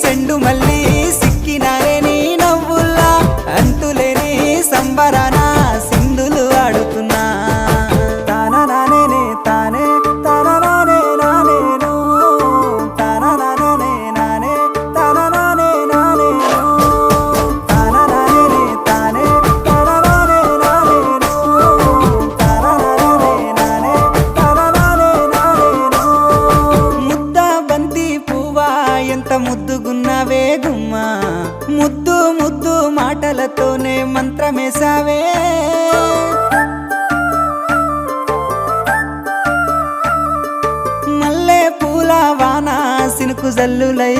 సెండు మళ్ళీ సిక్కినారే నీ నవ్వుల్లా అంతులేని సంబరాన సింధులు ఆడుతున్నా తాననానే తానే తాననానే నానేను తాననానే నానే తాననానే నానేను తాననానే తానే తాననానే నానేను తాననానే నానే తాననానే నానేను ముద్ద బంతి పువ్వా ఎంత ముద్దుగున్నావే గుమ్మా ముద్దు ముద్దు మాటలతోనే మంత్రమేసావే మల్లె పూల వాన సినుకు జల్లులై